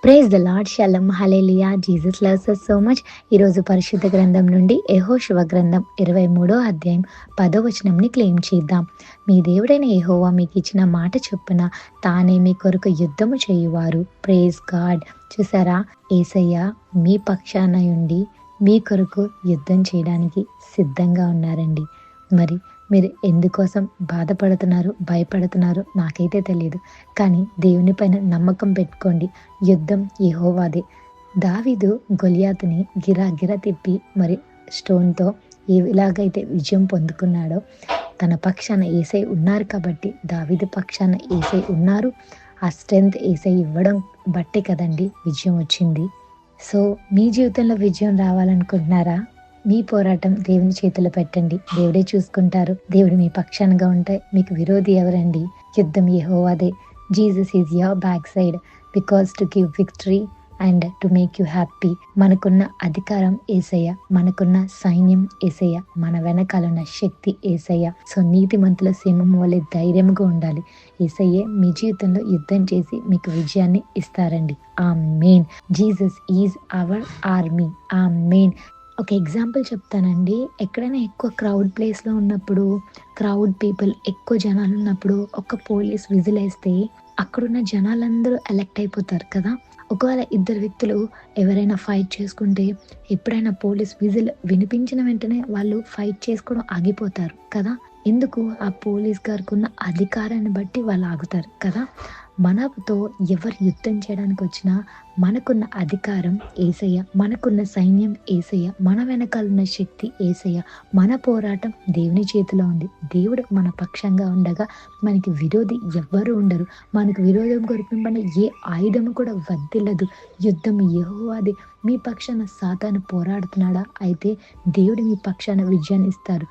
Praise the Lord, షాሎም, hallelujah. Jesus loves us so much. ఈరోజు పరిశుద్ధ గ్రంథం నుండి యెహోషువ గ్రంథం 23వ అధ్యాయం 10వ వచనంని క్లెయిమ్ చేద్దాం. మీ దేవుడైన యెహోవా మీకు ఇచ్చిన మాట చొప్పున తానే మీ కొరకు యుద్ధము చేయువారు. Praise God. చూసారా, యేసయ్య మీ పక్షాన ఉండి మీ కొరకు యుద్ధం చేయడానికి సిద్ధంగా ఉన్నారండి. మరి మీరు ఎందుకోసం బాధపడుతున్నారు, భయపడుతున్నారు నాకైతే తెలియదు. కానీ దేవుని పైన నమ్మకం పెట్టుకోండి. యుద్ధం యెహోవాదే. దావీదు గొలియాతుని గిరా తిప్పి మరి స్టోన్తో ఎలాగైతే విజయం పొందుకున్నాడో, తన పక్షాన యేసయ్య ఉన్నారు కాబట్టి, దావీదు పక్షాన యేసయ్య ఉన్నారు. ఆ స్ట్రెంగ్త్ యేసయ్య ఇవ్వడం బట్టే కదండి విజయం వచ్చింది. సో మీ జీవితంలో విజయం రావాలనుకుంటున్నారా? మీ పోరాటం దేవుని చేతిలో పెట్టండి. దేవుడే చూసుకుంటారు. దేవుడు మీ పక్షానగా ఉంటే మీకు విరోధి ఎవరండి? యుద్ధం యెహోవాదే. Jesus is your back side because to give victory and to make you happy. మనకున్న అధికారం యేసయ్య, మనకున్న సైన్యం యేసయ్య, మన వెనకాలన్న శక్తి యేసయ్య. సో నీతిమంతుల సింహం వలె ధైర్యంగా ఉండాలి. యేసయ్యే మీ జీవితంలో యుద్ధం చేసి మీకు విజయాన్ని ఇస్తారండి. Amen. Jesus is our army. Amen. ఒక ఎగ్జాంపుల్ చెప్తానండి. ఎక్కడైనా ఎక్కువ క్రౌడ్ ప్లేస్లో ఉన్నప్పుడు, క్రౌడ్ పీపుల్ ఎక్కువ జనాలు ఉన్నప్పుడు ఒక పోలీస్ విజిల్ వేస్తే అక్కడున్న జనాలందరూ అలర్ట్ అయిపోతారు కదా. ఒకవేళ ఇద్దరు వ్యక్తులు ఎవరైనా ఫైట్ చేసుకుంటే ఎప్పుడైనా పోలీస్ విజిల్ వినిపించిన వెంటనే వాళ్ళు ఫైట్ చేసుకోవడం ఆగిపోతారు కదా. ఎందుకు? ఆ పోలీస్ గారికి ఉన్న అధికారాన్ని బట్టి వాళ్ళు ఆగుతారు కదా. మనతో ఎవరు యుద్ధం చేయడానికి వచ్చినా మనకున్న అధికారం యేసయ్య, మనకున్న సైన్యం యేసయ్య, మన వెనకాలన్న శక్తి యేసయ్య. మన పోరాటం దేవుని చేతిలో ఉంది. దేవుడు మన పక్షంగా ఉండగా మనకి విరోధి ఎవ్వరూ ఉండరు. మనకు విరోధం కొరిపింపబడిన ఏ ఆయుధము కూడా వర్ధిల్లదు. యుద్ధం యెహోవాది. మీ పక్షాన సాతాను పోరాడుతున్నాడా? అయితే దేవుడు మీ పక్షాన విజయాన్ని ఇస్తారు.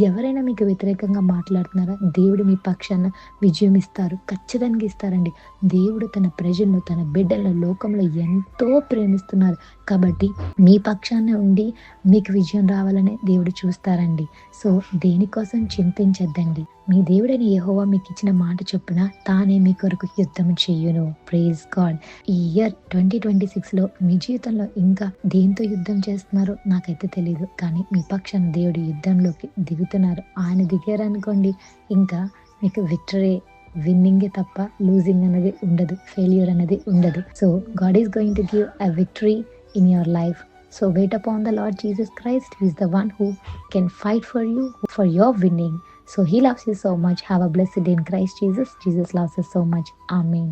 ఎవరైనా మీకు వ్యతిరేకంగా మాట్లాడుతున్నారా? దేవుడు మీ పక్షాన విజయం ఇస్తారు. ఖచ్చితంగా ఇస్తారండి. దేవుడు తన ప్రజలను, తన బిడ్డలను లోకంలో ఎంతో ప్రేమిస్తున్నారు కాబట్టి మీ పక్షాన ఉండి మీకు విజయం రావాలని దేవుడు చూస్తారండి. సో దేనికోసం చింతించద్దండి. మీ దేవుడైన యెహోవా మీకు ఇచ్చిన మాట చొప్పున తానే మీ కొరకు యుద్ధం చెయ్యును. Praise God. ఈ ఇయర్ 2026లో మీ జీవితంలో ఇంకా దేంతో యుద్ధం చేస్తున్నారో నాకైతే తెలియదు. కానీ మీ పక్షాన దేవుడు యుద్ధంలోకి దిగుతున్నారు. ఆయన దిగారనుకోండి, ఇంకా మీకు విక్టరీ, విన్నింగే తప్ప లూజింగ్ అనేది ఉండదు, ఫెయిల్యూర్ అనేది ఉండదు. So God is going to give a victory in your life. So wait upon the Lord Jesus Christ. He is the one who can fight for you, for your winning. So he loves you so much. Have a blessed day in Christ Jesus. Jesus loves us so much. Amen.